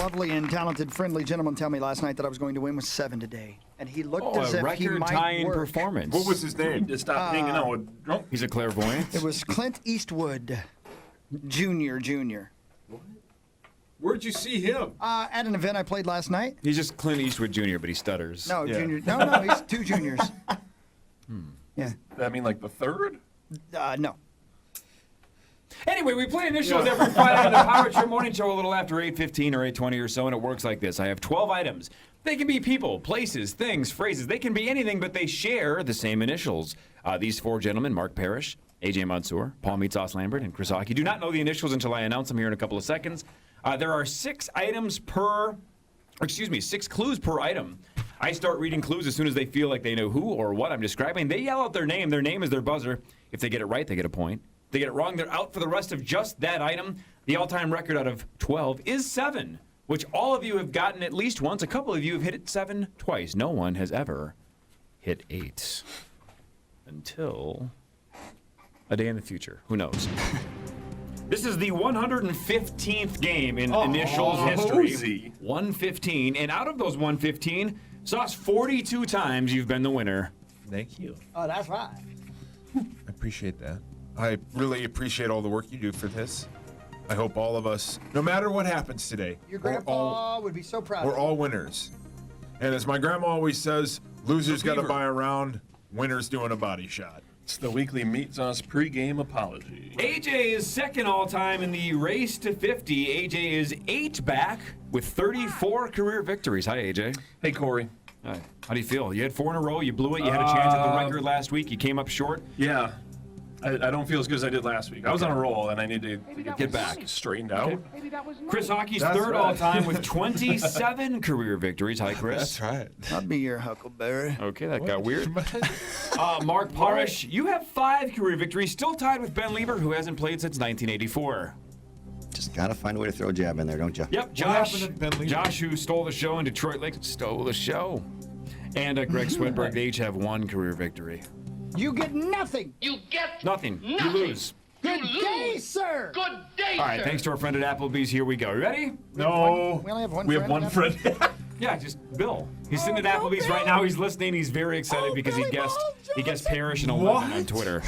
lovely and talented, friendly gentleman tell me last night that I was going to win with 7 today. And he looked as a if he might record-tying work. performance. What was his name? Just stop hanging out with drunk. He's a clairvoyant. It was Clint Eastwood, Jr. What? Where'd you see him? At an event I played last night. He's just Clint Eastwood Jr., but he stutters. No, Yeah. Junior. No, he's 2 juniors. Yeah. I mean, like the third? No. Anyway, we play initials every Friday on the Power Trip Morning Show a little after 8:15 or 8:20 or so, and it works like this. I have 12 items. They can be people, places, things, phrases. They can be anything, but they share the same initials. These 4 gentlemen, Mark Parrish, AJ Mansour, Paul Meatsauce Lambert, and Chris Hockey, do not know the initials until I announce them here in a couple of seconds. There are 6 clues per item. I start reading clues as soon as they feel like they know who or what I'm describing. They yell out their name. Their name is their buzzer. If they get it right, they get a point. If they get it wrong, they're out for the rest of just that item. The all-time record out of 12 is 7, which all of you have gotten at least once. A couple of you have hit it 7 twice. No one has ever hit 8 until a day in the future. Who knows? This is the 115th game in initials history. Cozy. 115, and out of those 115, Sauce, 42 times you've been the winner. Thank you. Oh, that's right. I appreciate that. I really appreciate all the work you do for this. I hope all of us, no matter what happens today, Your we're grandpa would be so proud. we're all winners. And as my grandma always says, losers got to buy a round, winners doing a body shot. It's the weekly Meat Sauce pregame apology. AJ is second all-time in the race to 50. AJ is 8 back with 34 career victories. Hi, AJ. Hey, Corey. Hi. How do you feel? You had 4 in a row. You blew it. You had a chance at the record last week. You came up short. Yeah. I don't feel as good as I did last week. I was on a roll, and I need to Get back. straightened out. Chris Hockey's That's third right. all-time with 27 career victories. Hi, Chris. right. I'll be your huckleberry. Okay, that got weird. Mark Parrish, you have 5 career victories, still tied with Ben Lieber, who hasn't played since 1984. Just gotta find a way to throw a jab in there, don't you? Yep, Josh. happened to Ben Lieber? Josh, who stole the show in Detroit Lakes, stole the show. And Greg Swinberg, they each have 1 career victory. You get nothing. You get Nothing. You nothing. lose. Good day, sir. Good day, All right, sir. thanks to our friend at Applebee's. Here we go. You ready? No. We only have one We have friend one at friend. Yeah, just Bill. He's sitting at Applebee's right now. He's listening. He's very excited because Billy Bob he guessed Parrish and What? 11 on Twitter.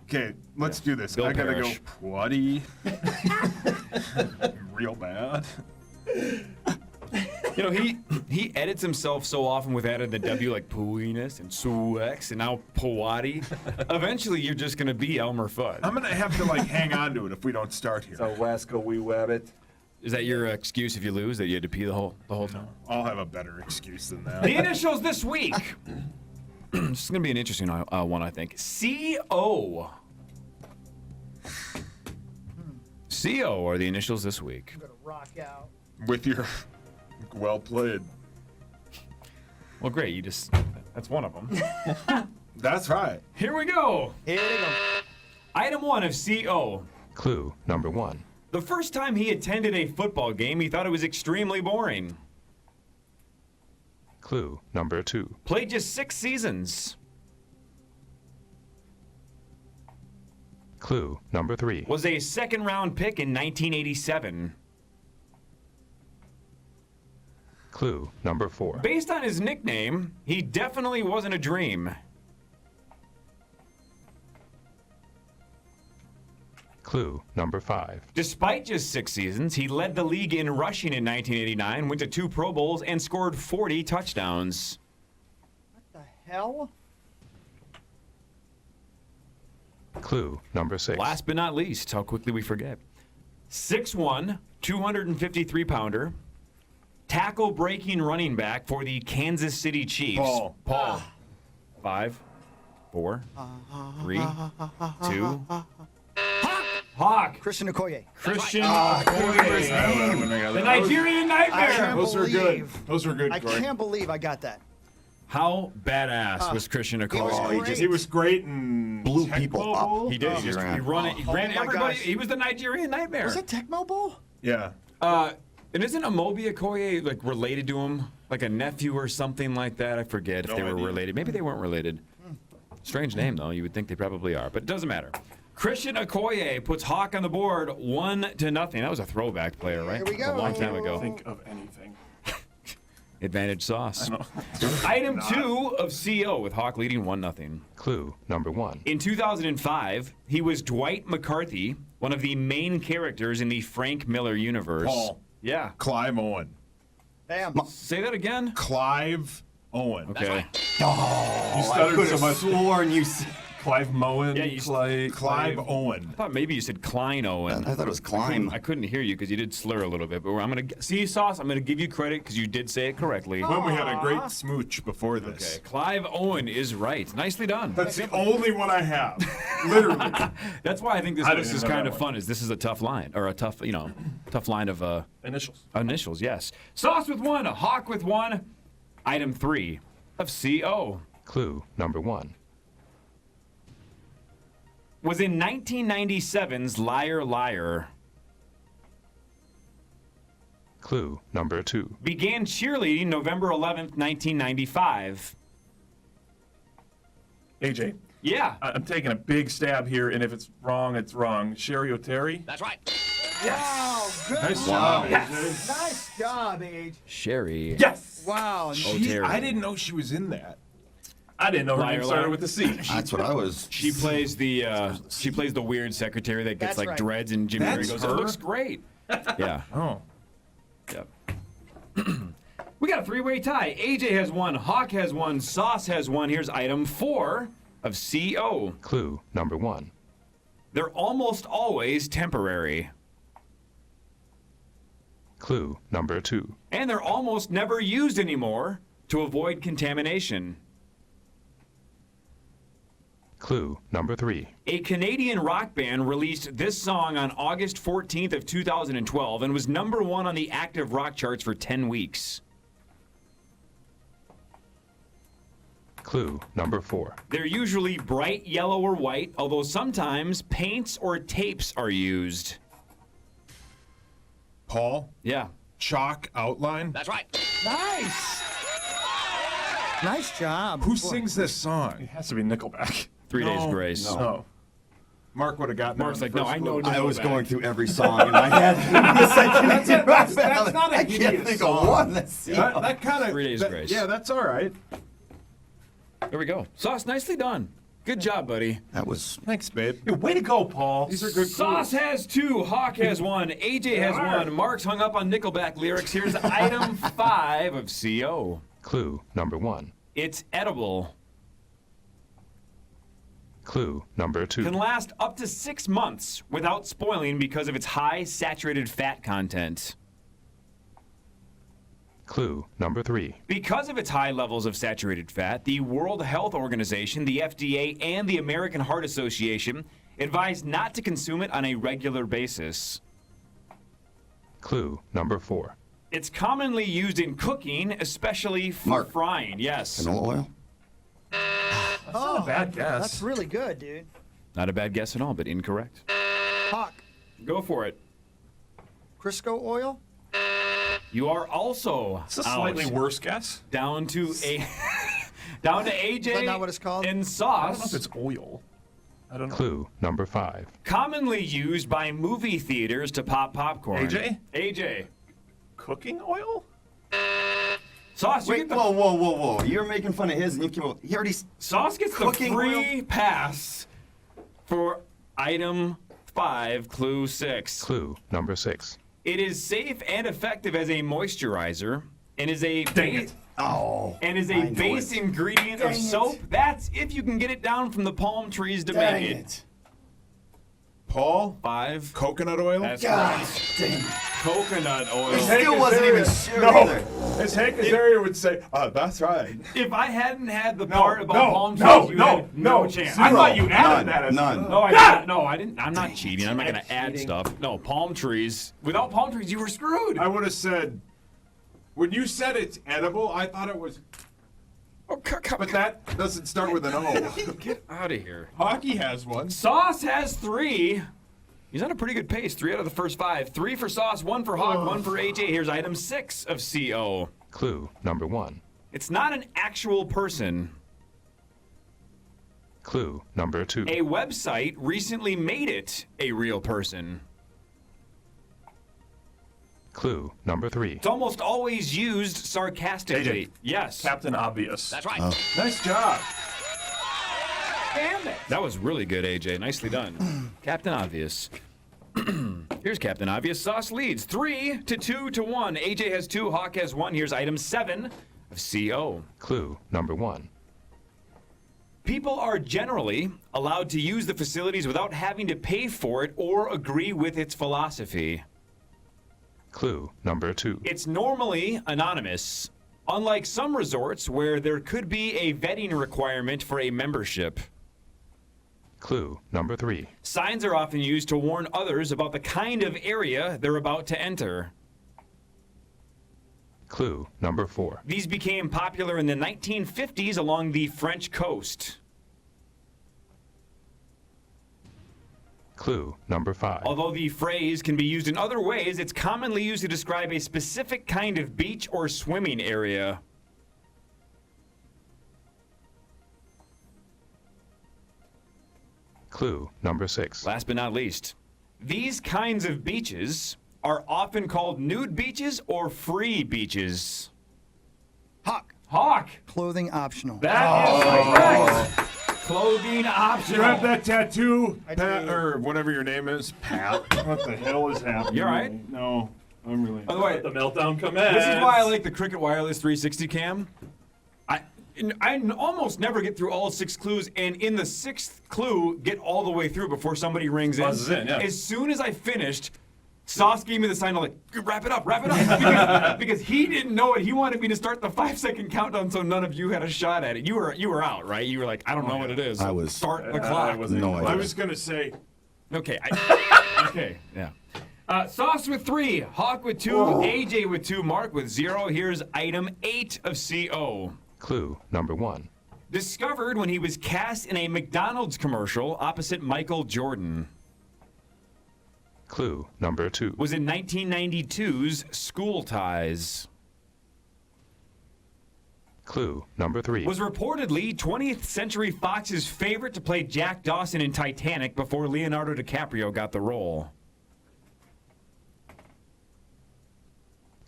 Okay, let's do this. Bill I gotta Parrish. go putty. Real bad. You know, he edits himself so often with added the W, like Pooiness and Suex and now Powati. Eventually, you're just going to be Elmer Fudd. I'm gonna have to hang on to it if we don't start here. So Wasco wee wabbit. Is that your excuse if you lose, that you had to pee the whole time? I'll have a better excuse than that. The initials this week. This is going to be an interesting one, I think. C-O. C-O are the initials this week. I'm gonna rock out. With your well played. Well, great. That's one of them. That's right. Here we go. Here they go. Item 1 of C-O. Clue number 1. The first time he attended a football game, he thought it was extremely boring. Clue number 2. Played just 6 seasons. Clue number 3. Was a second-round pick in 1987. Clue number 4. Based on his nickname, he definitely wasn't a dream. Clue number 5. Despite just 6 seasons, he led the league in rushing in 1989, went to 2 Pro Bowls, and scored 40 touchdowns. What the hell? Clue number 6. Last but not least, how quickly we forget. 6'1", 253-pounder, tackle-breaking running back for the Kansas City Chiefs. Paul. 5, 4, 3, 2. Hawk. Christian Okoye. Christian Okoye. The Nigerian Nightmare. can't Those were good. believe- Those were good, I Corey. can't believe I got that. How badass was Christian was Okoye? great. He was great and Blew people up. He did. He ran Oh my everybody. gosh. He was the Nigerian Nightmare. Was it Tecmo Bowl? Yeah. And isn't Amobi Okoye like related to him, like a nephew or something like that? I forget if No they were idea. related. Maybe they weren't related. Strange name though. You would think they probably are, but it doesn't matter. Christian Okoye puts Hawk on the board 1-0. That was a throwback player, right? Here we go. A long time ago. Think of anything. Advantage sauce. Item 2 of CO with Hawk leading 1-0. Clue number 1. In 2005, he was Dwight McCarthy, one of the main characters in the Frank Miller universe. Paul. Yeah. Clive Owen. Bam. Say that again. Clive Owen. Okay. You stuttered so much. Sworn you. Clive Moen. Yeah, you- Clive Owen. I thought maybe you said Klein Owen. I thought it was climb. I couldn't hear you because you did slur a little bit, but I'm gonna see Sauce. I'm gonna give you credit because you did say it correctly. When we had a great smooch before this. Okay, Clive Owen is right. Nicely done. That's the only one I have. Literally. That's why I think this I list didn't is know kind that of one. fun. Is this is a tough line or a tough, tough line of Initials. initials? Yes. Sauce with 1, Hawk with 1. Item 3 of CO Clue number 1. was in 1997's Liar Liar. Clue number 2. Began cheerleading November 11th, 1995. AJ. Yeah. I'm taking a big stab here, and if it's wrong, it's wrong. Cheri Oteri. That's right. Wow. Good. Nice Wow. job, AJ. Nice job, Age. Sherry. Yes. Wow. Oteri. I didn't know she was in that. I didn't know her Liar, name started liar. with a C. That's what I was. She plays the weird secretary that gets That's like right. dreads, and Jim Carrey That's goes, her? "It looks great." Yeah. Oh. Yep. We got a 3-way tie. AJ has 1, Hawk has 1, Sauce has 1. Here's item 4 of CO. Clue number 1. They're almost always temporary, Clue number 2. and they're almost never used anymore to avoid contamination. Clue number 3. A Canadian rock band released this song on August 14th of 2012 and was number 1 on the active rock charts for 10 weeks. Clue number 4. They're usually bright yellow or white, although sometimes paints or tapes are used. Paul, Yeah. chalk outline. That's right. Nice. Nice job. Who sings this song? It has to be Nickelback. 3 Days No, Grace. no. Oh. Mark would have gotten Mark's that. like, no, I know. I was Nickelback." going through every song in my head. That's not a I can't hideous think song. of one. That's That kind of. 3 Days Grace. Yeah, that's all right. There we go. Sauce, nicely done. Good job, buddy. That was. Thanks, babe. Yeah, way to go, Paul. These are good Sauce clues. has 2, Hawk has 1, AJ has 1, Mark's hung up on Nickelback lyrics. Here's item 5 of CO. Clue number 1. It's edible. Clue number 2. Can last up to 6 months without spoiling because of its high saturated fat content. Clue number 3. Because of its high levels of saturated fat, the World Health Organization, the FDA, and the American Heart Association advise not to consume it on a regular basis. Clue number 4. It's commonly used in cooking, especially for Mark. frying. Yes. Canola oil? That's not a bad guess. That's really good, dude. Not a bad guess at all, but incorrect. Hawk. Go for it. Crisco oil? You are also It's a out. slightly worse guess. Down to down to AJ Is that not what it's called? and I don't know if Sauce. it's oil. I don't know. Clue number 5. Commonly used by movie theaters to pop popcorn. AJ. Cooking oil? Sauce, you Wait, get the whoa. You're making fun of his and you came up. He already. Sauce gets the Cooking free pass for item 5, clue 6. Clue number 6. It is safe and effective as a moisturizer and is a base, Oh. and is I a know base it. ingredient of Dang it. soap. That's if you can get it down from the palm trees to Dang make it. it. Paul, 5. coconut oil. That's God correct. dang it. Coconut oil. He still wasn't even sure either. As Hank Azaria would say, that's right. If I hadn't had the part about palm trees, no, you no, had no no. chance. I thought you None, added that. none. No, I didn't. I'm not cheating. I'm not going to add stuff. No, palm trees. Without palm trees, you were screwed. I would have said, when you said it's edible, I thought it was. Oh, But that doesn't start with an O. Get out of here. Hockey has one. Sauce has 3. He's on a pretty good pace. 3 out of the first 5. 3 for Sauce, 1 for Hawk, 1 for AJ. Here's item 6 of CO. Clue number 1. It's not an actual person. Clue number 2. A website recently made it a real person. Clue number 3. It's almost always used sarcastically. AJ. Yes. Captain Obvious. That's right. Nice job. Damn it. That was really good, AJ. Nicely done. Captain Obvious. Here's Captain Obvious. Sauce leads 3-2 to 1. AJ has 2, Hawk has 1. Here's item 7 of CO. Clue number 1. People are generally allowed to use the facilities without having to pay for it or agree with its philosophy. Clue number 2. It's normally anonymous, unlike some resorts where there could be a vetting requirement for a membership. Clue number 3. Signs are often used to warn others about the kind of area they're about to enter. Clue number 4. These became popular in the 1950s along the French coast. Clue number 5. Although the phrase can be used in other ways, it's commonly used to describe a specific kind of beach or swimming area. Clue number 6. Last but not least, these kinds of beaches are often called nude beaches or free beaches. Hawk. Hawk! Clothing optional. That is correct! Clothing You optional. have that tattoo, I Pat, do. or whatever your name is, Pat. What the hell is happening? You all right? No, I'm really. By the way, the meltdown commence. This is why I like the Cricket Wireless 360 cam. I almost never get through all 6 clues, and in the 6th clue, get all the way through before somebody rings in. Buzzes in, yeah. As soon as I finished, Sauce gave me the sign, like, wrap it up, because he didn't know it. He wanted me to start the 5-second countdown so none of you had a shot at it. You were out, right? You were like, I don't know what it is. I was- Start the clock. I wasn't No even idea. I was gonna say, Okay. Okay. Yeah. Sauce with 3, Hawk with 2, AJ with 2, Mark with 0. Here's item 8 of CO. Clue number 1. Discovered when he was cast in a McDonald's commercial opposite Michael Jordan. Clue number 2. Was in 1992's School Ties. Clue number 3. Was reportedly 20th Century Fox's favorite to play Jack Dawson in Titanic before Leonardo DiCaprio got the role.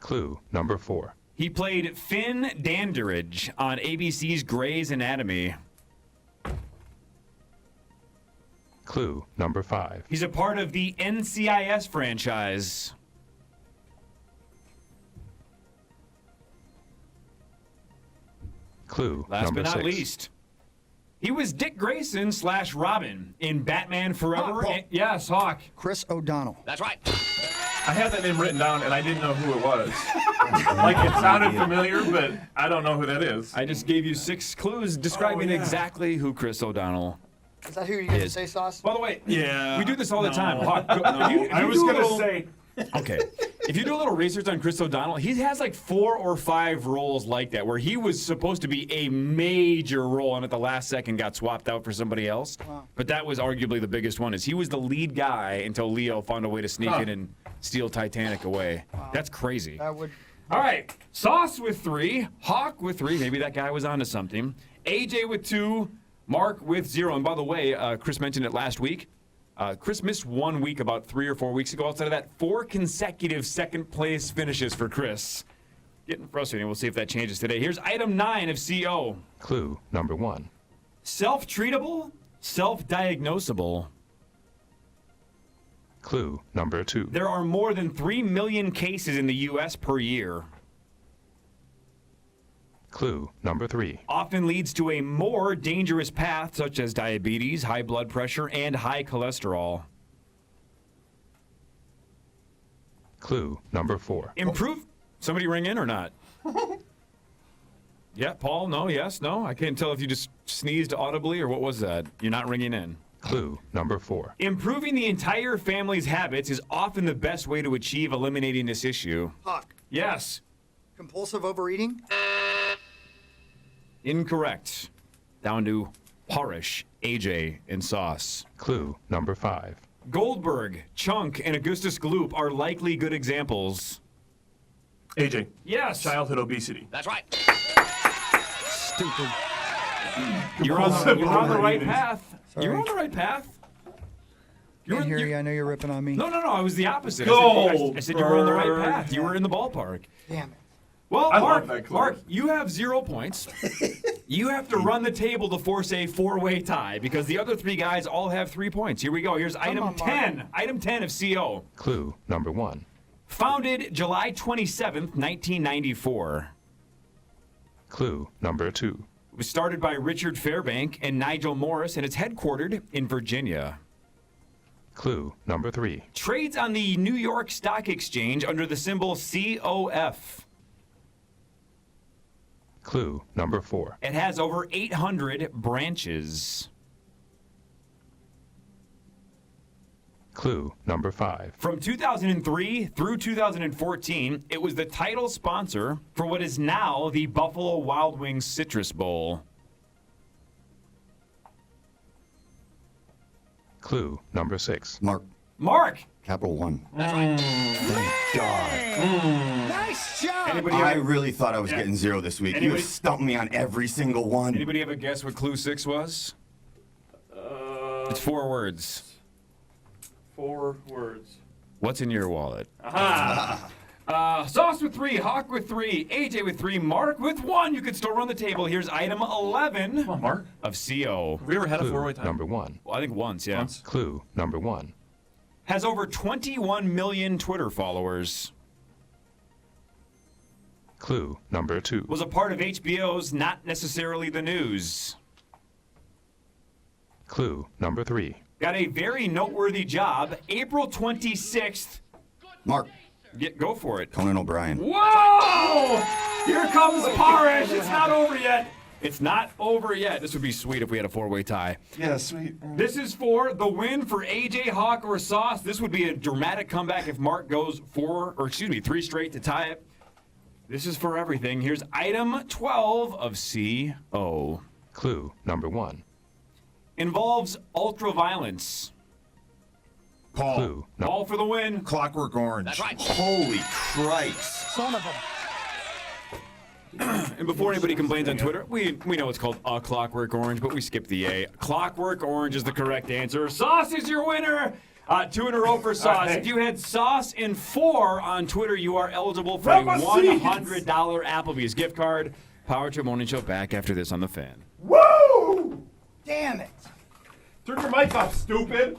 Clue number 4. He played Finn Danderidge on ABC's Grey's Anatomy. Clue number 5. He's a part of the NCIS franchise. Clue Last number but not 6. least, he was Dick Grayson / Robin in Batman Forever. Hawk. Yes, Hawk. Chris O'Donnell. I had that name written down and I didn't know who it was. Like it sounded familiar, but I don't know who that is. I just gave you 6 clues describing exactly who Chris O'Donnell. Is that who you get to Is. say, Sauce? By the way, Yeah. we do this all the No. time. Hawk, go, if I you was do a gonna little- say, Okay. If you do a little research on Chris O'Donnell, he has like 4 or 5 roles like that where he was supposed to be a major role and at the last second got swapped out for somebody else. Wow. But that was arguably the biggest one. Is he was the lead guy until Leo found a way to sneak in and steal Titanic away. That's crazy. That would. All right. Sauce with 3, Hawk with 3. Maybe that guy was onto something. AJ with 2, Mark with 0. And by the way, Chris mentioned it last week. Chris missed 1 week about 3 or 4 weeks ago. Outside of that, 4 consecutive second place finishes for Chris. Getting frustrating. We'll see if that changes today. Here's item 9 of CO. Clue number 1. Self-treatable, self-diagnosable. Clue number 2. There are more than 3 million cases in the U.S. per year. Clue number 3. Often leads to a more dangerous path, such as diabetes, high blood pressure, and high cholesterol. Clue number 4. Improve. Somebody ring in or not? Yeah, Paul, no, yes, no. I can't tell if you just sneezed audibly or what was that. You're not ringing in. Clue number 4. Improving the entire family's habits is often the best way to achieve eliminating this issue. Hawk. Yes. Compulsive overeating. Incorrect. Down to Parish, AJ, and Sauce. Clue number 5. Goldberg, Chunk, and Augustus Gloop are likely good examples. AJ. Yes. Childhood obesity. That's right. Stupid. You're on the right path. Sorry. You're on the right path. Can't hear you. I know you're ripping on me. No, I was the opposite. Go, I said you were on the right Bird. path. You were in the ballpark. Damn it. Well, I love that, Clive. Mark, you have 0 points. You have to run the table to force a 4-way tie because the other 3 guys all have 3 points. Here we go. Here's item on, Mark. 10. Item 10 of CO. Clue number 1. Founded July 27th, 1994. Clue number 2. It was started by Richard Fairbank and Nigel Morris, and it's headquartered in Virginia. Clue number 3. Trades on the New York Stock Exchange under the symbol COF. Clue number 4. It has over 800 branches. Clue number 5. From 2003 through 2014, it was the title sponsor for what is now the Buffalo Wild Wings Citrus Bowl. Clue number 6. Mark! Capital One. Nice job. Anybody I have, really thought I was getting 0 this week. You Anybody- have stumped me on every single one. anybody have a guess what clue 6 was? It's 4 words. 4 words. What's in your wallet? Aha! Sauce with 3, Hawk with 3, AJ with 3, Mark with 1. You could still run the table. Here's item 11 Come on, Mark. of CO. Have we ever had a Clue 4-way tie? number 1. Well, I think once, yeah. Once. Clue number 1. Has over 21 million Twitter followers. Clue number 2. Was a part of HBO's Not Necessarily the News. Clue number 3. Got a very noteworthy job. April 26th. Mark, Go for it. Conan O'Brien. Whoa! Here comes Parish. It's not over yet. It's not over yet. This would be sweet if we had a 4-way tie. Yeah, sweet. This is for the win for AJ, Hawk, or Sauce. This would be a dramatic comeback if Mark goes 3 straight to tie it. This is for everything. Here's item 12 of CO. Clue number 1. Involves ultraviolence. Paul. Clue All for the win. Clockwork Orange. Holy Christ. Son of a. And before anybody complains on Twitter, we know it's called a Clockwork Orange, but we skipped the A. Clockwork Orange is the correct answer. Sauce is your winner. 2 in a row for Sauce. Hey. If you had Sauce in 4 on Twitter, you are eligible for a $100 Applebee's gift card. Power to Morning Show back after this on The Fan. Woo! Damn it. Turn your mic off, stupid.